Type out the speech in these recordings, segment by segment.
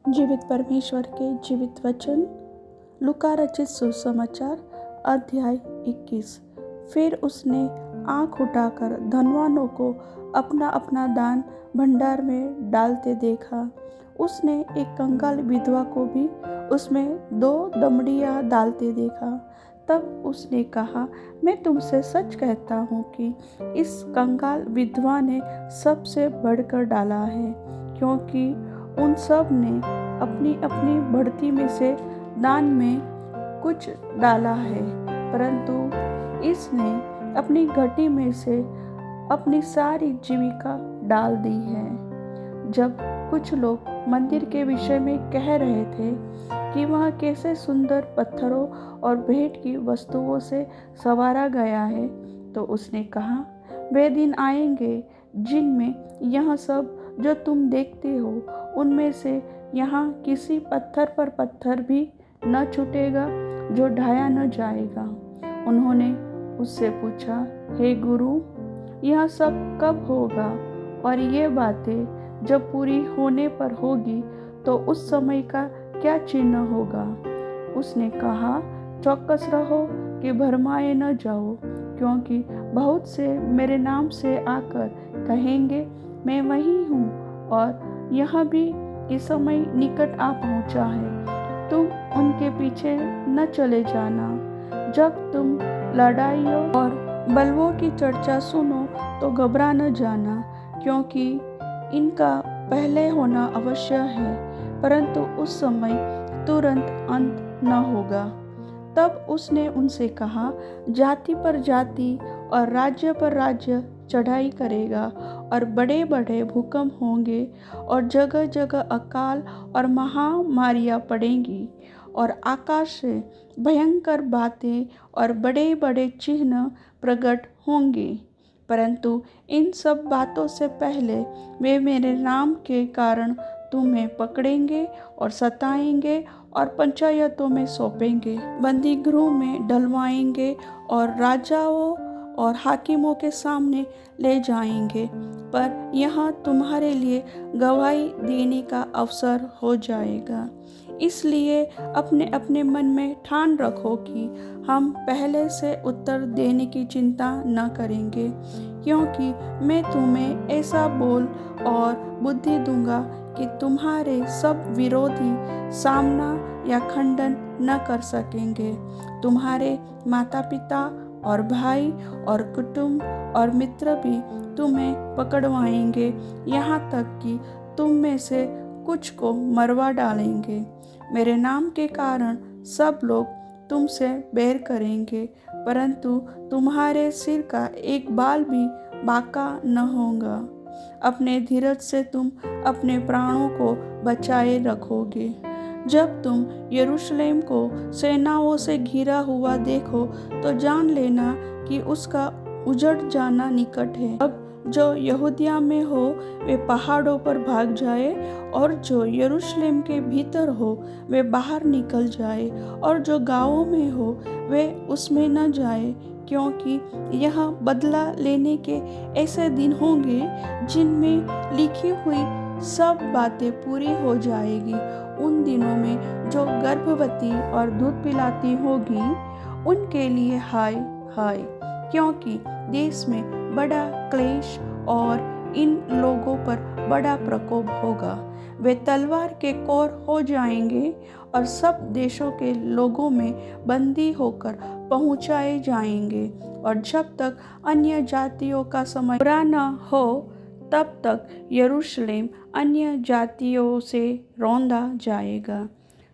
जीवित परमेश्वर के जीवित वचन, लूका रचित सुसमाचार अध्याय 21। फिर उसने आँख उठाकर धनवानों को अपना अपना दान भंडार में डालते देखा। उसने एक कंगाल विधवा को भी उसमें 2 दमड़ियाँ डालते देखा। तब उसने कहा, मैं तुमसे सच कहता हूँ कि इस कंगाल विधवा ने सबसे बढ़कर डाला है, क्योंकि उन सब ने अपनी अपनी बढ़ती में से दान में कुछ डाला है, परंतु इसने अपनी घटी में से अपनी सारी जीविका डाल दी है। जब कुछ लोग मंदिर के विषय में कह रहे थे कि वह कैसे सुंदर पत्थरों और भेंट की वस्तुओं से संवारा गया है, तो उसने कहा, वे दिन आएंगे जिनमें यह सब जो तुम देखते हो, उनमें से यहाँ किसी पत्थर पर पत्थर भी न छूटेगा जो ढाया न जाएगा। उन्होंने उससे पूछा, हे गुरु, यह सब कब होगा और ये बातें जब पूरी होने पर होगी तो उस समय का क्या चिन्ह होगा? उसने कहा, चौकस रहो कि भरमाए न जाओ, क्योंकि बहुत से मेरे नाम से आकर कहेंगे, मैं वही हूँ, और यह भी कि समय निकट आ पहुँचा है। तुम उनके पीछे न चले जाना। जब तुम लड़ाइयों और बलवों की चर्चा सुनो तो घबरा न जाना, क्योंकि इनका पहले होना अवश्य है, परंतु उस समय तुरंत अंत न होगा। तब उसने उनसे कहा, जाति पर जाति और राज्य पर राज्य चढ़ाई करेगा, और बड़े बड़े भूकंप होंगे, और जगह जगह अकाल और महामारियाँ पड़ेंगी, और आकाश से भयंकर बातें और बड़े बड़े चिन्ह प्रकट होंगे। परंतु इन सब बातों से पहले वे मेरे नाम के कारण तुम्हें पकड़ेंगे और सताएंगे और पंचायतों में सौंपेंगे, बंदी गृह में डलवाएंगे और राजाओं और हाकिमों के सामने ले जाएंगे। पर यहाँ तुम्हारे लिए गवाही देने का अवसर हो जाएगा। इसलिए अपने अपने मन में ठान रखो कि हम पहले से उत्तर देने की चिंता न करेंगे, क्योंकि मैं तुम्हें ऐसा बोल और बुद्धि दूंगा कि तुम्हारे सब विरोधी सामना या खंडन न कर सकेंगे। तुम्हारे माता पिता और भाई और कुटुंब और मित्र भी तुम्हें पकड़वाएंगे, यहाँ तक कि तुम में से कुछ को मरवा डालेंगे। मेरे नाम के कारण सब लोग तुमसे बैर करेंगे, परंतु तुम्हारे सिर का एक बाल भी बाका न होगा। अपने धीरज से तुम अपने प्राणों को बचाए रखोगे। जब तुम यरूशलेम को सेनाओं से घिरा हुआ देखो तो जान लेना कि उसका उजड़ जाना निकट है। अब जो यहूदिया में हो वे पहाड़ों पर भाग जाए, और जो यरूशलेम के भीतर हो वे बाहर निकल जाए, और जो गाँवों में हो वे उसमें न जाए, क्योंकि यह बदला लेने के ऐसे दिन होंगे जिनमें लिखी हुई सब बातें पूरी हो जाएगी। उन दिनों में जो गर्भवती और दूध पिलाती होगी उनके लिए हाय हाय, क्योंकि देश में बड़ा क्लेश और इन लोगों पर बड़ा प्रकोप होगा। वे तलवार के कोर हो जाएंगे और सब देशों के लोगों में बंदी होकर पहुंचाए जाएंगे, और जब तक अन्य जातियों का समय पूरा न हो तब तक यरूशलेम अन्य जातियों से रौंदा जाएगा।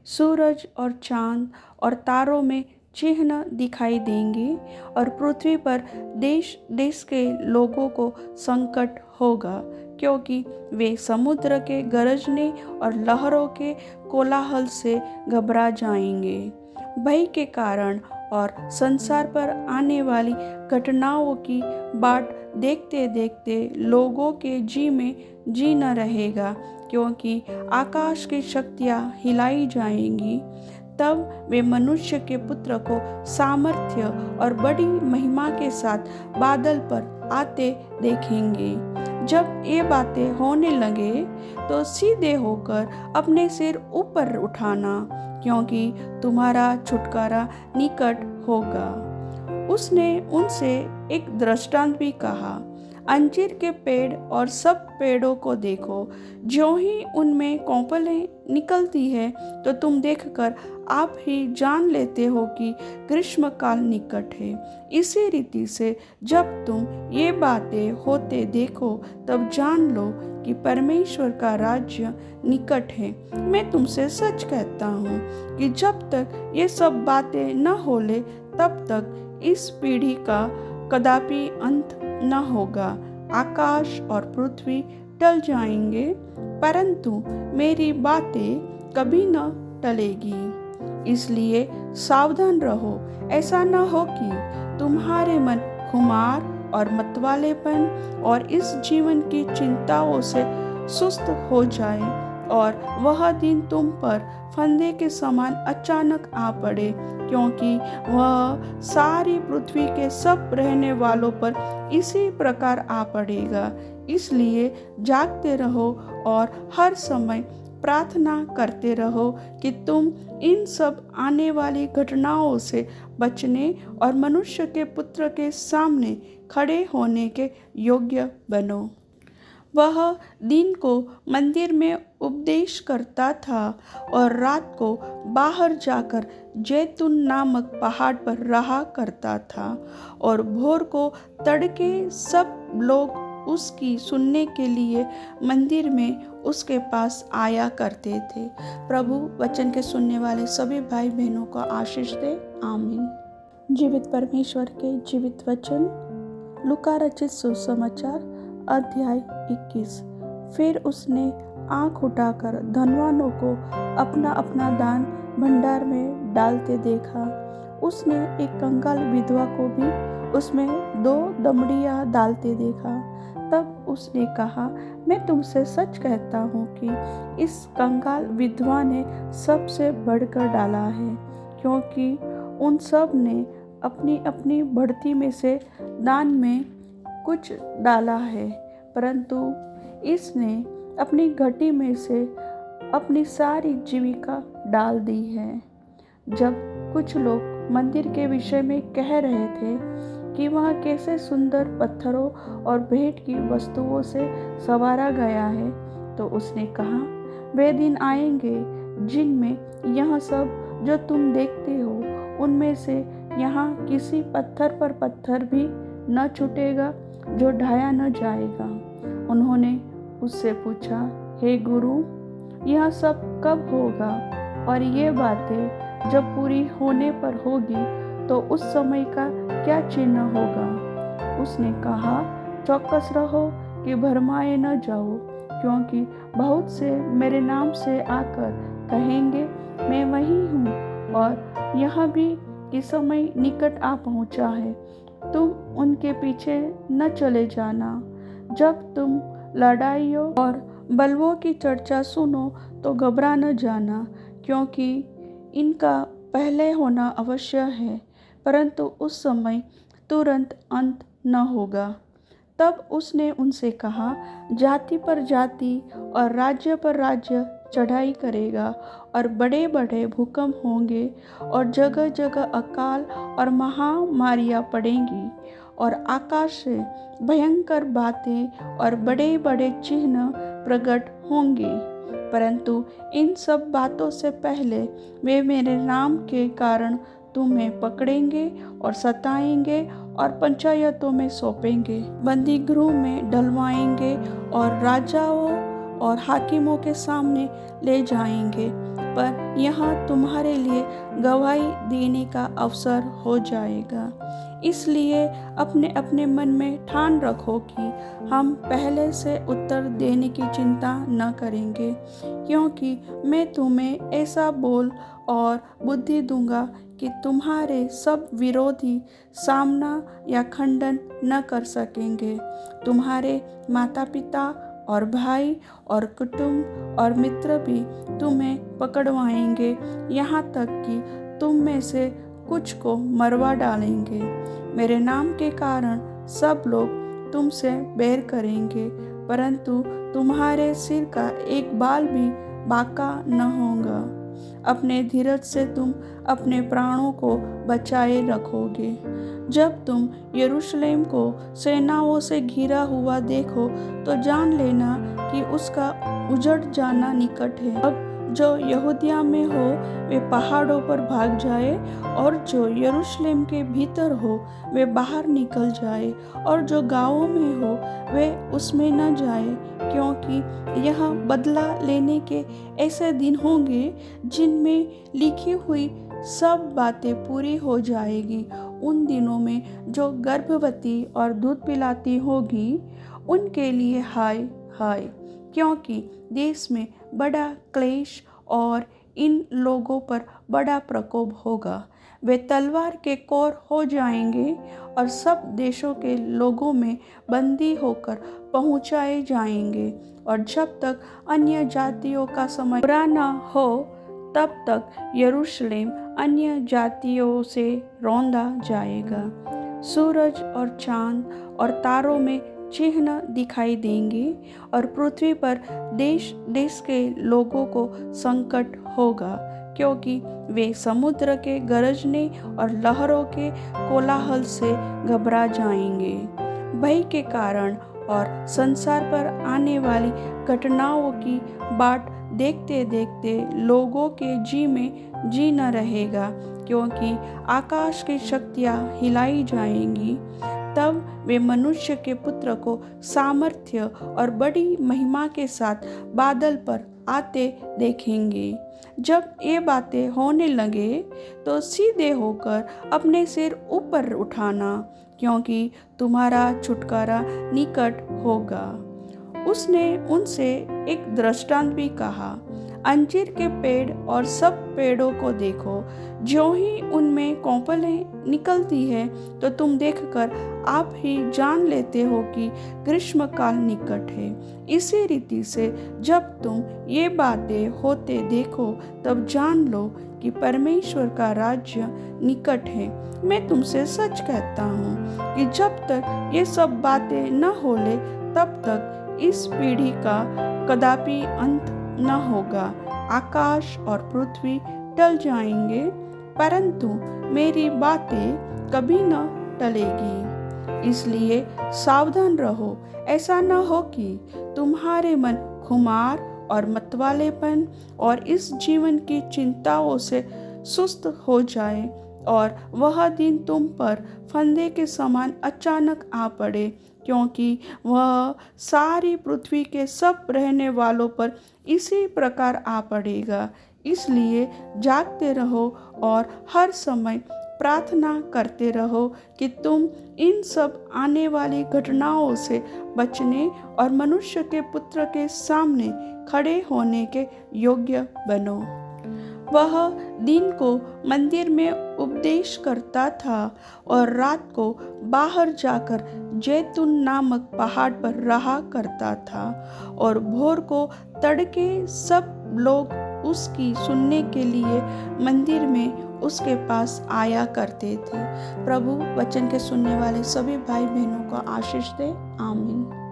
सूरज और चांद और तारों में चिन्ह दिखाई देंगे, और पृथ्वी पर देश देश के लोगों को संकट होगा, क्योंकि वे समुद्र के गरजने और लहरों के कोलाहल से घबरा जाएंगे। भय के कारण और संसार पर आने वाली घटनाओं की बाट देखते देखते लोगों के जी में जी न रहेगा, क्योंकि आकाश की शक्तियाँ हिलाई जाएंगी। तब वे मनुष्य के पुत्र को सामर्थ्य और बड़ी महिमा के साथ बादल पर आते देखेंगे। जब ये बातें होने लगे तो सीधे होकर अपने सिर ऊपर उठाना, क्योंकि तुम्हारा छुटकारा निकट होगा। उसने उनसे एक दृष्टांत भी कहा, अंजीर के पेड़ और सब पेड़ों को देखो, ज्यों ही उनमें कोंपलें निकलती है तो तुम देखकर आप ही जान लेते हो कि ग्रीष्म काल निकट है। इसी रीति से जब तुम ये बातें होते देखो तब जान लो कि परमेश्वर का राज्य निकट है। मैं तुमसे सच कहता हूँ कि जब तक ये सब बातें न होले तब तक इस पीढ़ी का कदापि अंत न होगा। आकाश और पृथ्वी टल जाएंगे, परंतु मेरी बातें कभी न टलेगी। इसलिए सावधान रहो, ऐसा न हो कि तुम्हारे मन खुमार और मतवालेपन और इस जीवन की चिंताओं से सुस्त हो जाए और वह दिन तुम पर फंदे के समान अचानक आ पड़े, क्योंकि वह सारी पृथ्वी के सब रहने वालों पर इसी प्रकार आ पड़ेगा। इसलिए जागते रहो और हर समय प्रार्थना करते रहो कि तुम इन सब आने वाली घटनाओं से बचने और मनुष्य के पुत्र के सामने खड़े होने के योग्य बनो। वह दिन को मंदिर में उपदेश करता था और रात को बाहर जाकर जैतून नामक पहाड़ पर रहा करता था, और भोर को तड़के सब लोग उसकी सुनने के लिए मंदिर में उसके पास आया करते थे। प्रभु वचन के सुनने वाले सभी भाई बहनों को आशीष दे, आमीन। जीवित परमेश्वर के जीवित वचन, लूका रचित सुसमाचार अध्याय 21। फिर उसने आँख उठाकर धनवानों को अपना अपना दान भंडार में डालते देखा। उसने एक कंगाल विधवा को भी उसमें 2 दमड़ियाँ डालते देखा। तब उसने कहा, मैं तुमसे सच कहता हूँ कि इस कंगाल विधवा ने सबसे बढ़कर डाला है, क्योंकि उन सब ने अपनी अपनी बढ़ती में से दान में कुछ डाला है, परंतु इसने अपनी घटी में से अपनी सारी जीविका डाल दी है। जब कुछ लोग मंदिर के विषय में कह रहे थे कि वह कैसे सुंदर पत्थरों और भेंट की वस्तुओं से संवारा गया है, तो उसने कहा, वे दिन आएंगे जिनमें यह सब जो तुम देखते हो उनमें से यहाँ किसी पत्थर पर पत्थर भी न छूटेगा जो ढाया न जाएगा। उन्होंने उससे पूछा, हे गुरु, यह सब कब होगा और ये बातें जब पूरी होने पर होगी तो उस समय का क्या चिन्ह होगा? उसने कहा, चौकस रहो कि भरमाए न जाओ, क्योंकि बहुत से मेरे नाम से आकर कहेंगे, मैं वही हूँ, और यह भी कि समय निकट आ पहुँचा है। तुम उनके पीछे न चले जाना। जब तुम लड़ाइयों और बलवों की चर्चा सुनो तो घबरा न जाना, क्योंकि इनका पहले होना अवश्य है, परंतु उस समय तुरंत अंत न होगा। तब उसने उनसे कहा, जाति पर जाति और राज्य पर राज्य चढ़ाई करेगा, और बड़े बड़े भूकंप होंगे, और जगह जगह अकाल और महामारियाँ पड़ेंगी, और आकाश से भयंकर बातें और बड़े बड़े चिन्ह प्रकट होंगे। परंतु इन सब बातों से पहले वे मेरे नाम के कारण तुम्हें पकड़ेंगे और सताएंगे और पंचायतों में सौंपेंगे, बंदी गृह में डलवाएंगे और राजाओं और हाकिमों के सामने ले जाएंगे। पर यहाँ तुम्हारे लिए गवाही देने का अवसर हो जाएगा। इसलिए अपने अपने मन में ठान रखो कि हम पहले से उत्तर देने की चिंता न करेंगे, क्योंकि मैं तुम्हें ऐसा बोल और बुद्धि दूंगा कि तुम्हारे सब विरोधी सामना या खंडन न कर सकेंगे। तुम्हारे माता पिता और भाई और कुटुंब और मित्र भी तुम्हें पकड़वाएंगे, यहाँ तक कि तुम में से कुछ को मरवा डालेंगे। मेरे नाम के कारण सब लोग तुमसे बैर करेंगे, परंतु तुम्हारे सिर का एक बाल भी बाका न होगा। अपने धीरज से तुम अपने प्राणों को बचाए रखोगे। जब तुम यरूशलेम को सेनाओं से घिरा हुआ देखो तो जान लेना कि उसका उजड़ जाना निकट है। अब जो यहूदिया में हो वे पहाड़ों पर भाग जाए, और जो यरूशलेम के भीतर हो वे बाहर निकल जाए, और जो गाँवों में हो वे उसमें न जाए, क्योंकि यह बदला लेने के ऐसे दिन होंगे जिनमें लिखी हुई सब बातें पूरी हो जाएगी। उन दिनों में जो गर्भवती और दूध पिलाती होगी उनके लिए हाय हाय, क्योंकि देश में बड़ा क्लेश और इन लोगों पर बड़ा प्रकोप होगा। वे तलवार के कौर हो जाएंगे और सब देशों के लोगों में बंदी होकर पहुंचाए जाएंगे, और जब तक अन्य जातियों का समय पूरा न हो तब तक यरूशलेम अन्य जातियों से रौंदा जाएगा। सूरज और चांद और तारों में चिन्ह दिखाई देंगे, और पृथ्वी पर देश देश के लोगों को संकट होगा, क्योंकि वे समुद्र के गरजने और लहरों के कोलाहल से घबरा जाएंगे। भय के कारण और संसार पर आने वाली घटनाओं की बाट देखते देखते लोगों के जी में जी न रहेगा, क्योंकि आकाश की शक्तियाँ हिलाई जाएंगी। तब वे मनुष्य के पुत्र को सामर्थ्य और बड़ी महिमा के साथ बादल पर आते देखेंगे। जब ये बातें होने लगे तो सीधे होकर अपने सिर ऊपर उठाना, क्योंकि तुम्हारा छुटकारा निकट होगा। उसने उनसे एक दृष्टांत भी कहा, अंजीर के पेड़ और सब पेड़ों को देखो, ज्यों ही उनमें कोंपलें निकलती है तो तुम देखकर आप ही जान लेते हो कि ग्रीष्म काल निकट है। इसी रीति से जब तुम ये बातें होते देखो तब जान लो कि परमेश्वर का राज्य निकट है। मैं तुमसे सच कहता हूँ कि जब तक ये सब बातें न होले तब तक इस पीढ़ी का कदापि अंत न होगा। आकाश और पृथ्वी टल जाएंगे, परंतु मेरी बातें कभी न टलेगी। इसलिए सावधान रहो, ऐसा न हो कि तुम्हारे मन खुमार और मतवालेपन और इस जीवन की चिंताओं से सुस्त हो जाए, और वह दिन तुम पर फंदे के समान अचानक आ पड़े, क्योंकि वह सारी पृथ्वी के सब रहने वालों पर इसी प्रकार आ पड़ेगा। इसलिए जागते रहो और हर समय प्रार्थना करते रहो कि तुम इन सब आने वाली घटनाओं से बचने और मनुष्य के पुत्र के सामने खड़े होने के योग्य बनो। वह दिन को मंदिर में उपदेश करता था और रात को बाहर जाकर जैतून नामक पहाड़ पर रहा करता था, और भोर को तड़के सब लोग उसकी सुनने के लिए मंदिर में उसके पास आया करते थे। प्रभु वचन के सुनने वाले सभी भाई बहनों को आशीष दे। आमीन।